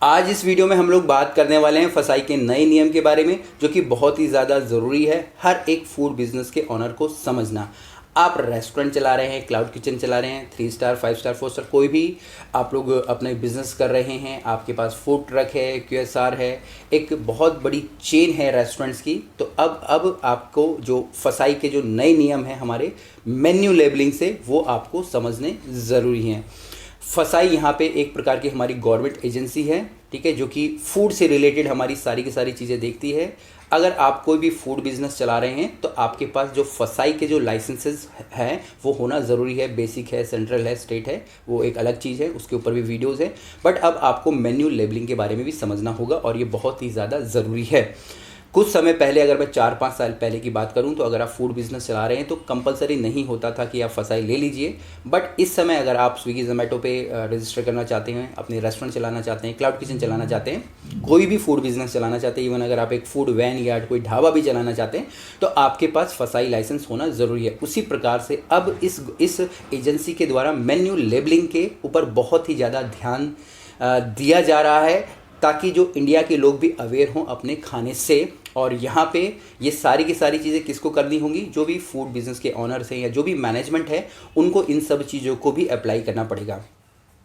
आज इस वीडियो में हम लोग बात करने वाले हैं फसाई के नए नियम के बारे में, जो कि बहुत ही ज़्यादा ज़रूरी है हर एक फूड बिजनेस के ओनर को समझना। आप रेस्टोरेंट चला रहे हैं, क्लाउड किचन चला रहे हैं, 3 स्टार 5 स्टार 4 स्टार कोई भी आप लोग अपना बिजनेस कर रहे हैं, आपके पास फूड ट्रक है, QSR है, एक बहुत बड़ी चेन है रेस्टोरेंट्स की। तो अब आपको जो फसाई के जो नए नियम हैं हमारे मेन्यू लेबलिंग से, वो आपको समझने ज़रूरी हैं। फसाई यहाँ पे एक प्रकार की हमारी गवर्नमेंट एजेंसी है, ठीक है, जो कि फूड से रिलेटेड हमारी सारी की सारी चीज़ें देखती है। अगर आप कोई भी फूड बिजनेस चला रहे हैं तो आपके पास जो फसाई के जो लाइसेंसेस हैं वो होना ज़रूरी है। बेसिक है, सेंट्रल है, स्टेट है, वो एक अलग चीज़ है, उसके ऊपर भी वीडियोस है। बट अब आपको मेन्यू लेबलिंग के बारे में भी समझना होगा और ये बहुत ही ज़्यादा ज़रूरी है। कुछ समय पहले, अगर मैं 4-5 साल पहले की बात करूं, तो अगर आप फूड बिजनेस चला रहे हैं तो कंपलसरी नहीं होता था कि आप फसाई ले लीजिए। बट इस समय अगर आप स्विगी जोमेटो पे रजिस्टर करना चाहते हैं, अपने रेस्टोरेंट चलाना चाहते हैं, क्लाउड किचन चलाना चाहते हैं, कोई भी फूड बिजनेस चलाना चाहते हैं, इवन अगर आप एक फूड वैन या कोई ढाबा भी चलाना चाहते हैं, तो आपके पास फसाई लाइसेंस होना ज़रूरी है। उसी प्रकार से अब इस एजेंसी के द्वारा मेन्यू लेबलिंग के ऊपर बहुत ही ज़्यादा ध्यान दिया जा रहा है, ताकि जो इंडिया के लोग भी अवेयर हों अपने खाने से। और यहाँ पे ये सारी की सारी चीज़ें किसको करनी होंगी? जो भी फूड बिजनेस के ऑनर्स हैं या जो भी मैनेजमेंट है, उनको इन सब चीज़ों को भी अप्लाई करना पड़ेगा।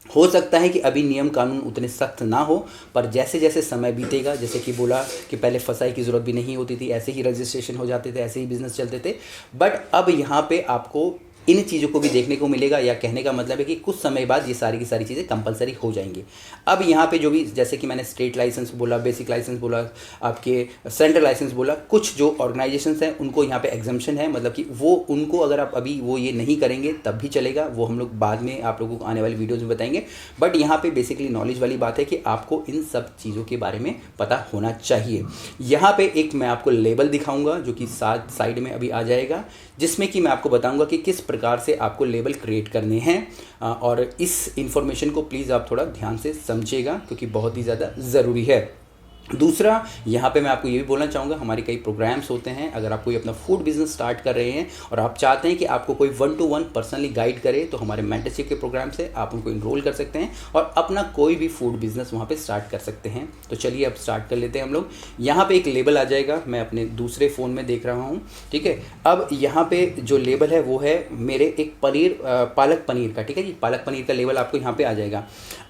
हो सकता है कि अभी नियम कानून उतने सख्त ना हो, पर जैसे जैसे समय बीतेगा, जैसे कि बोला कि पहले फसाई की ज़रूरत भी नहीं होती थी, ऐसे ही रजिस्ट्रेशन हो जाते थे, ऐसे ही बिज़नेस चलते थे। बट अब यहाँ पे आपको इन चीज़ों को भी देखने को मिलेगा, या कहने का मतलब है कि कुछ समय बाद ये सारी की सारी चीज़ें कंपलसरी हो जाएंगी। अब यहाँ पे जो भी, जैसे कि मैंने स्टेट लाइसेंस बोला, बेसिक लाइसेंस बोला, आपके सेंट्रल लाइसेंस बोला, कुछ जो ऑर्गेनाइजेशंस हैं उनको यहाँ पे एग्जम्पशन है, मतलब कि वो उनको अगर आप अभी वो ये नहीं करेंगे तब भी चलेगा। वो हम लोग बाद में आप लोगों को आने वाली वीडियोज़ में बताएंगे। बट यहाँ पर बेसिकली नॉलेज वाली बात है कि आपको इन सब चीज़ों के बारे में पता होना चाहिए। यहाँ पर एक मैं आपको लेबल दिखाऊँगा जो कि साथ साइड में अभी आ जाएगा, जिसमें कि मैं आपको बताऊँगा कि किस प्रकार से आपको लेबल क्रिएट करने हैं। और इस इंफॉर्मेशन को प्लीज़ आप थोड़ा ध्यान से समझिएगा, क्योंकि बहुत ही ज़्यादा ज़रूरी है। दूसरा, यहाँ पे मैं आपको ये भी बोलना चाहूँगा, हमारे कई प्रोग्राम्स होते हैं। अगर आप कोई अपना फूड बिजनेस स्टार्ट कर रहे हैं और आप चाहते हैं कि आपको कोई 1-to-1 पर्सनली गाइड करे, तो हमारे मेंटरशिप के प्रोग्राम से आप उनको इनरोल कर सकते हैं और अपना कोई भी फूड बिजनेस वहाँ पे स्टार्ट कर सकते हैं। तो चलिए अब स्टार्ट कर लेते हैं हम लोग। यहाँ पे एक लेबल आ जाएगा, मैं अपने दूसरे फ़ोन में देख रहा हूँ, ठीक है। अब यहाँ पे जो लेबल है वो है मेरे एक पालक पनीर का, ठीक है जी। पालक पनीर का लेबल आपको यहाँ पे आ जाएगा।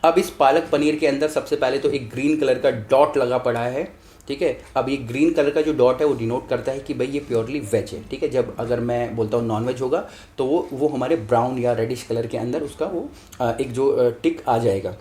अब इस पालक पनीर के अंदर सबसे पहले तो एक ग्रीन कलर का डॉट लगा पड़ा है, ठीक है। अब ये ग्रीन कलर का जो डॉट है वो डिनोट करता है कि भाई ये प्योरली वेज है, ठीक है। जब अगर मैं बोलता हूँ नॉन वेज होगा तो वो हमारे ब्राउन या रेडिश कलर के अंदर उसका वो एक जो टिक आ जाएगा।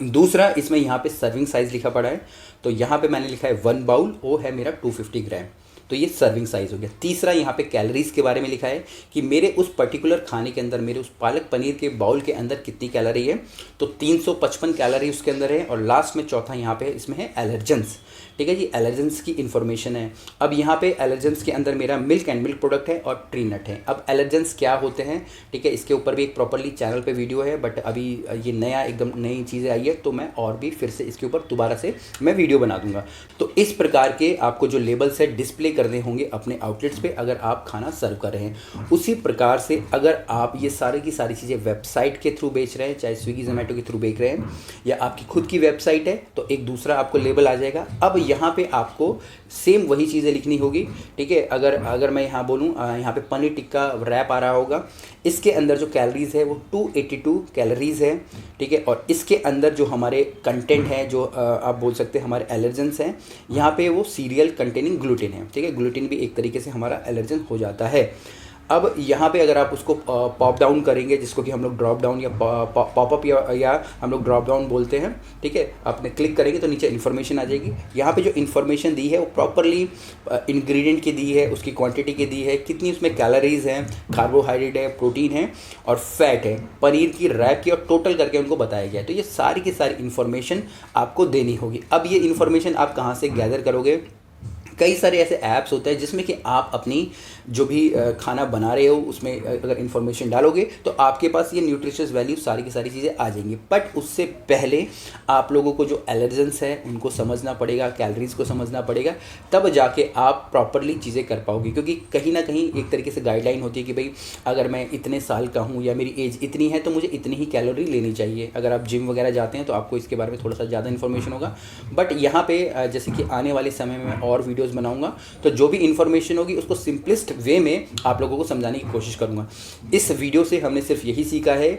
दूसरा, इसमें यहाँ पे सर्विंग साइज़ लिखा पड़ा है, तो यहाँ पे मैंने लिखा है 1 बाउल, वो है मेरा 250 ग्राम, तो ये सर्विंग साइज़ हो गया। तीसरा, यहाँ पे कैलोरीज़ के बारे में लिखा है कि मेरे उस पर्टिकुलर खाने के अंदर, मेरे उस पालक पनीर के बाउल के अंदर कितनी कैलोरी है, तो 355 कैलोरी उसके अंदर है। और लास्ट में चौथा यहाँ पे इसमें है एलर्जेंस, ठीक है जी। एलर्जेंस की इन्फॉर्मेशन है। अब यहाँ पे एलर्जेंस के अंदर मेरा मिल्क एंड मिल्क प्रोडक्ट है और ट्री नट है। अब एलर्जेंस क्या होते हैं, ठीक है, इसके ऊपर भी एक प्रॉपरली चैनल पे वीडियो है, बट अभी ये नया एकदम नई चीज़ें आई है, तो मैं और भी फिर से इसके ऊपर दोबारा से मैं वीडियो बना दूंगा। तो इस प्रकार के आपको जो लेबल्स है डिस्प्ले करने होंगे अपने आउटलेट्स पे, अगर आप खाना सर्व कर रहे हैं। उसी प्रकार से अगर आप ये सारी की सारी चीज़ें वेबसाइट के थ्रू बेच रहे हैं, चाहे स्विगी जोमेटो के थ्रू बेच रहे हैं या आपकी खुद की वेबसाइट है, तो एक दूसरा आपको लेबल आ जाएगा। अब यहाँ पे आपको सेम वही चीज़ें लिखनी होगी, ठीक है। अगर मैं यहाँ बोलूँ, यहाँ पे पनीर टिक्का रैप आ रहा होगा, इसके अंदर जो कैलोरीज़ है वो 282 कैलोरीज़ है, ठीक है। और इसके अंदर जो हमारे कंटेंट है, जो आप बोल सकते हैं हमारे एलर्जेंस हैं, यहाँ पे वो सीरियल कंटेनिंग ग्लूटेन है, ठीक है। ग्लूटेन भी एक तरीके से हमारा एलर्जन हो जाता है। अब यहाँ पे अगर आप उसको पॉप डाउन करेंगे, जिसको कि हम लोग ड्रॉप डाउन या पॉपअप या हम लोग ड्रॉप डाउन बोलते हैं, ठीक है, आपने क्लिक करेंगे तो नीचे इन्फॉर्मेशन आ जाएगी। यहाँ पे जो इन्फॉर्मेशन दी है वो प्रॉपरली इंग्रेडिएंट की दी है, उसकी क्वांटिटी की दी है, कितनी उसमें कैलोरीज हैं, कार्बोहाइड्रेट है, प्रोटीन है और फैट है, पनीर की रैप की, और टोटल करके उनको बताया गया है। तो ये सारी की सारी इन्फॉर्मेशन आपको देनी होगी। अब ये इन्फॉर्मेशन आप कहाँ से गैदर करोगे? कई सारे ऐसे ऐप्स होते हैं जिसमें कि आप अपनी जो भी खाना बना रहे हो उसमें अगर इन्फॉर्मेशन डालोगे तो आपके पास ये न्यूट्रिशियस वैल्यू सारी की सारी चीज़ें आ जाएंगी। बट उससे पहले आप लोगों को जो एलर्जेंस है उनको समझना पड़ेगा, कैलोरीज को समझना पड़ेगा, तब जाके आप प्रॉपरली चीज़ें कर पाओगे। क्योंकि कहीं ना कहीं एक तरीके से गाइडलाइन होती है कि भाई अगर मैं इतने साल का हूँ या मेरी एज इतनी है तो मुझे इतनी ही कैलोरी लेनी चाहिए। अगर आप जिम वगैरह जाते हैं तो आपको इसके बारे में थोड़ा सा ज़्यादा इन्फॉर्मेशन होगा। बट यहाँ पे जैसे कि आने वाले समय में मैं और वीडियोज़ बनाऊँगा तो जो भी इन्फॉर्मेशन होगी उसको सिंपलेस्ट वे में आप लोगों को समझाने की कोशिश करूँगा। इस वीडियो से हमने सिर्फ यही सीखा है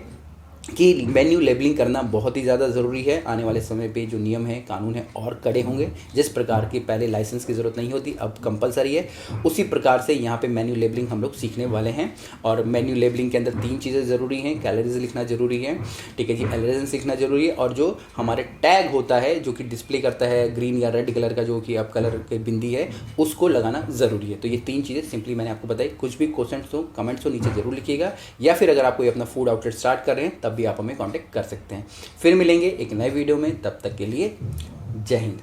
कि मेन्यू लेबलिंग करना बहुत ही ज़्यादा ज़रूरी है। आने वाले समय पे जो नियम है, कानून है और कड़े होंगे। जिस प्रकार के पहले लाइसेंस की ज़रूरत नहीं होती अब कंपलसरी है, उसी प्रकार से यहाँ पे मेन्यू लेबलिंग हम लोग सीखने वाले हैं। और मेन्यू लेबलिंग के अंदर 3 चीज़ें ज़रूरी हैं। कैलोरीज लिखना ज़रूरी है, ठीक है जी, एलर्जेंस लिखना ज़रूरी है, और जो हमारे टैग होता है जो कि डिस्प्ले करता है ग्रीन या रेड कलर का, जो कि अब कलर के बिंदी है, उसको लगाना ज़रूरी है। तो ये 3 चीज़ें सिंपली मैंने आपको बताई। कुछ भी क्वेश्चंस हो, कमेंट्स हो, नीचे ज़रूर लिखिएगा, या फिर अगर आप कोई अपना फूड आउटलेट स्टार्ट कर रहे हैं तब भी आप हमें कांटेक्ट कर सकते हैं। फिर मिलेंगे एक नए वीडियो में, तब तक के लिए जय हिंद।